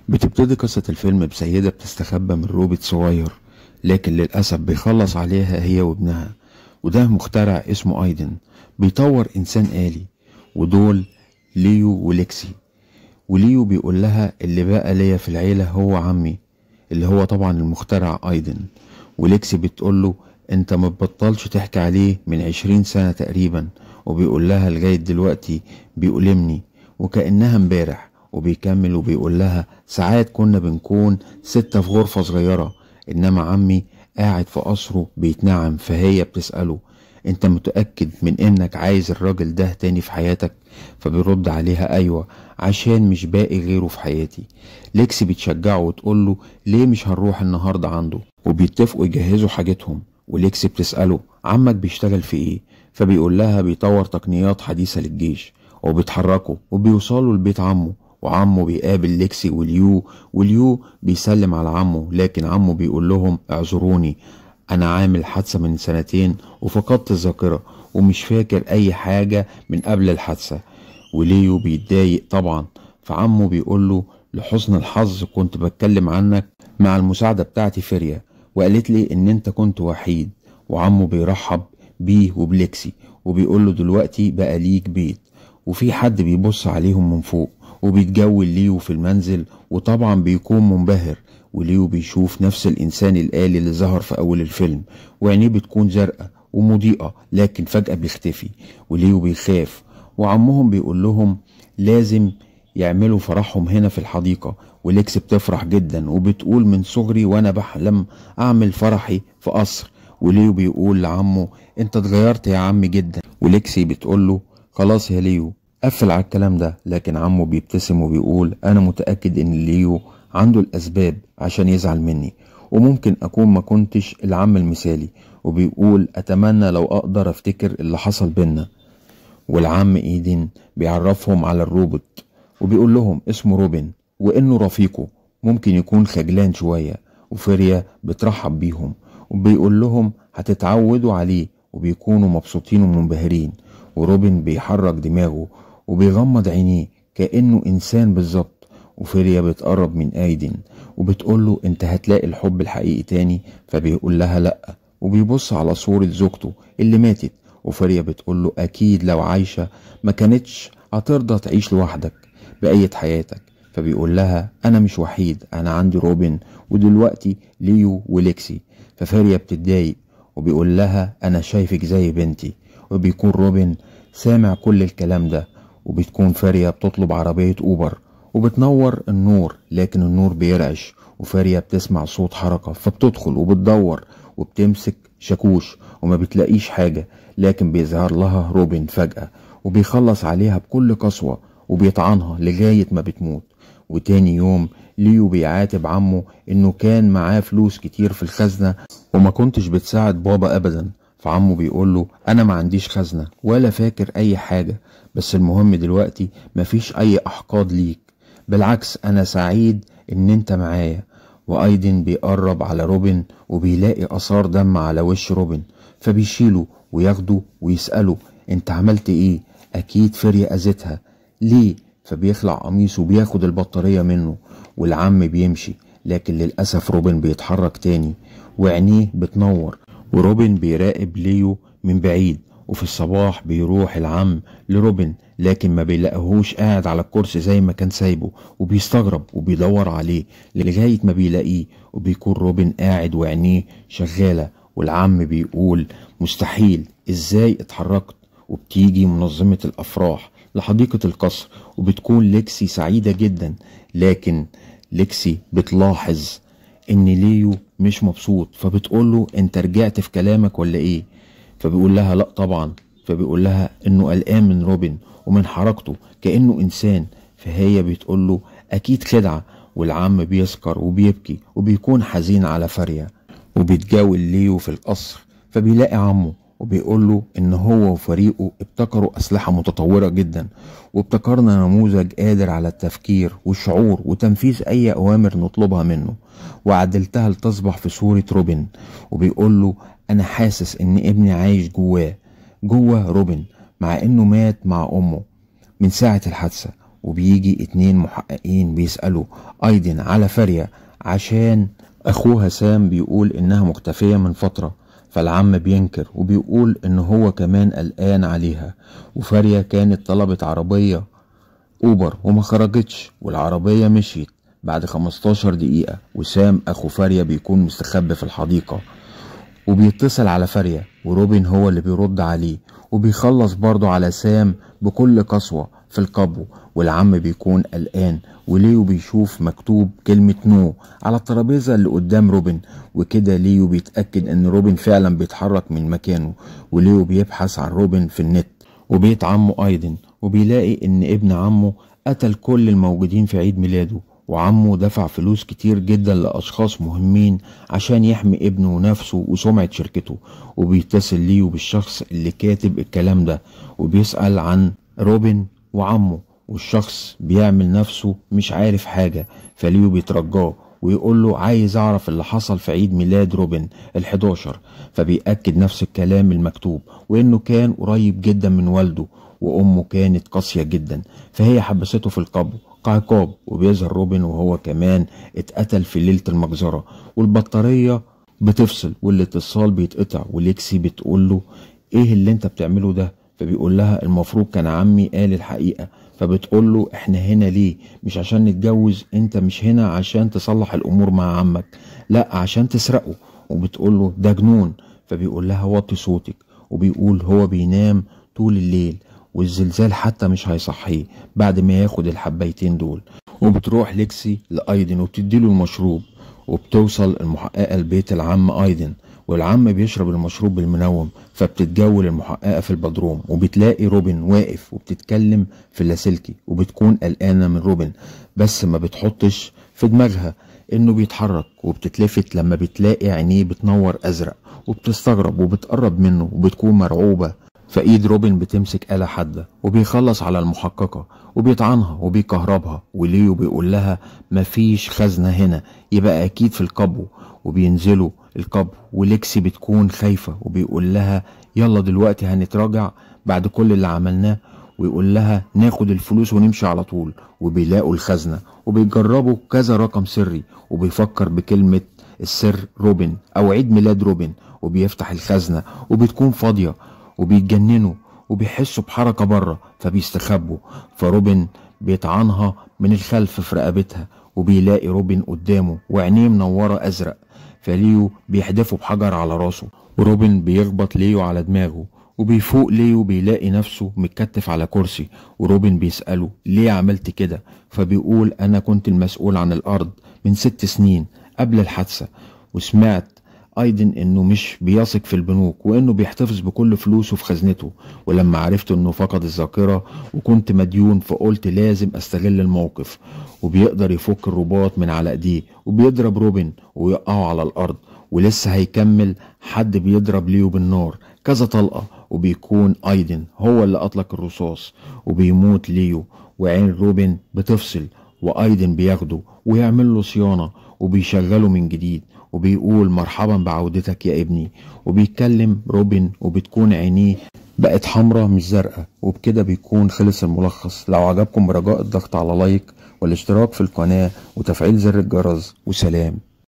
بتبتدي قصة الفيلم بسيدة بتستخبى من روبوت صغير، لكن للأسف بيخلص عليها هي وابنها، وده مخترع اسمه ايدن بيطور إنسان آلي، ودول ليو وليكسي. وليو بيقول لها اللي بقى ليا في العيلة هو عمي اللي هو طبعا المخترع ايدن، وليكسي بتقوله انت ما تبطلش تحكي عليه من 20 سنة تقريبا، وبيقول لها لغاية دلوقتي بيؤلمني وكأنها امبارح، وبيكمل وبيقول لها ساعات كنا بنكون 6 في غرفة صغيرة، انما عمي قاعد في قصره بيتنعم. فهي بتسأله انت متأكد من انك عايز الراجل ده تاني في حياتك؟ فبيرد عليها ايوه، عشان مش باقي غيره في حياتي. ليكسي بتشجعه وتقوله ليه مش هنروح النهاردة عنده، وبيتفقوا يجهزوا حاجتهم. وليكسي بتسأله عمك بيشتغل في ايه؟ فبيقول لها بيطور تقنيات حديثة للجيش. وبيتحركوا وبيوصلوا لبيت عمه، وعمه بيقابل ليكسي وليو بيسلم على عمه، لكن عمه بيقول لهم اعذروني انا عامل حادثة من 2 سنين وفقدت الذاكرة ومش فاكر اي حاجة من قبل الحادثة. وليو بيتضايق طبعا، فعمه بيقول له لحسن الحظ كنت بتكلم عنك مع المساعدة بتاعتي فيريا، وقالت لي ان انت كنت وحيد. وعمه بيرحب بيه وبليكسي وبيقول له دلوقتي بقى ليك بيت وفي حد بيبص عليهم من فوق. وبيتجول ليو في المنزل وطبعا بيكون منبهر، وليو بيشوف نفس الانسان الآلي اللي ظهر في اول الفيلم، وعينيه بتكون زرقاء ومضيئة لكن فجأة بيختفي. وليو بيخاف، وعمهم بيقول لهم لازم يعملوا فرحهم هنا في الحديقة. وليكس بتفرح جدا وبتقول من صغري وانا بحلم اعمل فرحي في قصر. وليو بيقول لعمه انت اتغيرت يا عم جدا، وليكسي بتقول له خلاص يا ليو قفل على الكلام ده. لكن عمه بيبتسم وبيقول انا متأكد ان ليو عنده الاسباب عشان يزعل مني، وممكن اكون ما كنتش العم المثالي. وبيقول اتمنى لو اقدر افتكر اللي حصل بينا. والعم ايدين بيعرفهم على الروبوت وبيقول لهم اسمه روبن وانه رفيقه ممكن يكون خجلان شوية. وفيريا بترحب بيهم وبيقول لهم هتتعودوا عليه، وبيكونوا مبسوطين ومنبهرين. وروبن بيحرك دماغه وبيغمض عينيه كأنه انسان بالظبط. وفيريا بتقرب من ايدين وبتقول له انت هتلاقي الحب الحقيقي تاني، فبيقول لها لا، وبيبص على صورة زوجته اللي ماتت. وفيريا بتقول له اكيد لو عايشة ما كانتش هترضى تعيش لوحدك بقية حياتك. فبيقول لها انا مش وحيد، انا عندي روبن ودلوقتي ليو وليكسي. ففيريا بتتضايق وبيقول لها انا شايفك زي بنتي. وبيكون روبن سامع كل الكلام ده، وبتكون فيريا بتطلب عربية اوبر وبتنور النور، لكن النور بيرعش. وفيريا بتسمع صوت حركة فبتدخل وبتدور وبتمسك شاكوش وما بتلاقيش حاجة، لكن بيظهر لها روبن فجأة وبيخلص عليها بكل قسوة وبيطعنها لغاية ما بتموت. وتاني يوم ليو بيعاتب عمه انه كان معاه فلوس كتير في الخزنة وما كنتش بتساعد بابا ابدا. فعمه بيقوله انا ما عنديش خزنة ولا فاكر اي حاجة، بس المهم دلوقتي مفيش اي احقاد ليك، بالعكس انا سعيد ان انت معايا. وايدن بيقرب على روبن وبيلاقي اثار دم على وش روبن، فبيشيله وياخده ويسأله انت عملت ايه؟ اكيد فيريا اذتها ليه؟ فبيخلع قميصه وبياخد البطارية منه. والعم بيمشي، لكن للأسف روبن بيتحرك تاني وعينيه بتنور. وروبن بيراقب ليو من بعيد. وفي الصباح بيروح العم لروبن لكن ما بيلاقيهوش قاعد على الكرسي زي ما كان سايبه، وبيستغرب وبيدور عليه لغاية ما بيلاقيه، وبيكون روبن قاعد وعينيه شغالة. والعم بيقول مستحيل، ازاي اتحركت؟ وبتيجي منظمة الافراح لحديقة القصر وبتكون ليكسي سعيدة جدا، لكن ليكسي بتلاحظ ان ليو مش مبسوط، فبتقوله انت رجعت في كلامك ولا ايه؟ فبيقول لها لا طبعا. فبيقول لها انه قلقان من روبن ومن حركته كأنه انسان. فهي بتقوله اكيد خدعة. والعم بيسكر وبيبكي وبيكون حزين على فاريا. وبيتجاول ليو في القصر فبيلاقي عمه وبيقول له ان هو وفريقه ابتكروا اسلحة متطورة جدا، وابتكرنا نموذج قادر على التفكير والشعور وتنفيذ اي اوامر نطلبها منه، وعدلتها لتصبح في صورة روبن. وبيقول له انا حاسس ان ابني عايش جوه روبن مع انه مات مع امه من ساعة الحادثة. وبيجي 2 محققين بيسألوا ايدن على فارية عشان اخوها سام بيقول انها مختفية من فترة. فالعم بينكر وبيقول ان هو كمان قلقان عليها، وفارية كانت طلبت عربية اوبر وما خرجتش، والعربية مشيت بعد 15 دقيقة، وسام اخو فارية بيكون مستخبي في الحديقة وبيتصل على فارية، وروبن هو اللي بيرد عليه وبيخلص برضه على سام بكل قسوة في القبو. والعم بيكون قلقان، وليو بيشوف مكتوب كلمة نو على الترابيزة اللي قدام روبن، وكده ليو بيتأكد ان روبن فعلا بيتحرك من مكانه. وليو بيبحث عن روبن في النت، وبيت عمه ايدن، وبيلاقي ان ابن عمه قتل كل الموجودين في عيد ميلاده، وعمه دفع فلوس كتير جدا لأشخاص مهمين عشان يحمي ابنه ونفسه وسمعة شركته. وبيتصل ليو بالشخص اللي كاتب الكلام ده، وبيسأل عن روبن وعمه، والشخص بيعمل نفسه مش عارف حاجة. فليو بيترجاه ويقول له عايز اعرف اللي حصل في عيد ميلاد روبن ال11. فبيأكد نفس الكلام المكتوب، وانه كان قريب جدا من والده، وامه كانت قاسية جدا فهي حبسته في القبو كعقاب. وبيظهر روبن وهو كمان اتقتل في ليلة المجزرة، والبطارية بتفصل والاتصال بيتقطع، وليكسي بتقول له ايه اللي انت بتعمله ده؟ فبيقول لها المفروض كان عمي قال الحقيقة. فبتقول له احنا هنا ليه؟ مش عشان نتجوز، انت مش هنا عشان تصلح الامور مع عمك، لا عشان تسرقه. وبتقول له ده جنون. فبيقول لها وطي صوتك، وبيقول هو بينام طول الليل والزلزال حتى مش هيصحيه بعد ما ياخد الحبايتين دول. وبتروح ليكسي لايدن وبتديله المشروب، وبتوصل المحققة لبيت العم ايدن، والعم بيشرب المشروب المنوم. فبتتجول المحققة في البدروم، وبتلاقي روبن واقف وبتتكلم في اللاسلكي، وبتكون قلقانة من روبن بس ما بتحطش في دماغها انه بيتحرك. وبتتلفت لما بتلاقي عينيه بتنور ازرق، وبتستغرب وبتقرب منه وبتكون مرعوبة. فايد روبن بتمسك آلة حادة، وبيخلص على المحققة وبيطعنها وبيكهربها. وليو بيقول لها مفيش خزنة هنا، يبقى اكيد في القبو. وبينزلوا القبو، وليكسي بتكون خايفة وبيقول لها يلا دلوقتي هنتراجع بعد كل اللي عملناه. ويقول لها ناخد الفلوس ونمشي على طول. وبيلاقوا الخزنة، وبيجربوا كذا رقم سري، وبيفكر بكلمة السر روبن او عيد ميلاد روبن، وبيفتح الخزنة وبتكون فاضية. وبيتجننوا وبيحسوا بحركة بره فبيستخبوا. فروبن بيطعنها من الخلف في رقبتها، وبيلاقي روبن قدامه وعينيه منورة ازرق. فليو بيحدفه بحجر على راسه، وروبن بيخبط ليو على دماغه. وبيفوق ليو بيلاقي نفسه متكتف على كرسي، وروبن بيسأله ليه عملت كده؟ فبيقول انا كنت المسؤول عن الارض من 6 سنين قبل الحادثة، وسمعت ايدن انه مش بيثق في البنوك وانه بيحتفظ بكل فلوسه في خزنته. ولما عرفت انه فقد الذاكرة وكنت مديون فقلت لازم استغل الموقف. وبيقدر يفك الرباط من على ايديه، وبيضرب روبن ويقعه على الارض. ولسه هيكمل حد بيضرب ليو بالنار كذا طلقة، وبيكون ايدن هو اللي اطلق الرصاص. وبيموت ليو، وعين روبن بتفصل، وايدن بياخده ويعمل له صيانة وبيشغله من جديد، وبيقول مرحبا بعودتك يا ابني. وبيتكلم روبن وبتكون عينيه بقت حمرة مش زرقاء. وبكده بيكون خلص الملخص. لو عجبكم برجاء الضغط على لايك والاشتراك في القناة وتفعيل زر الجرس، وسلام.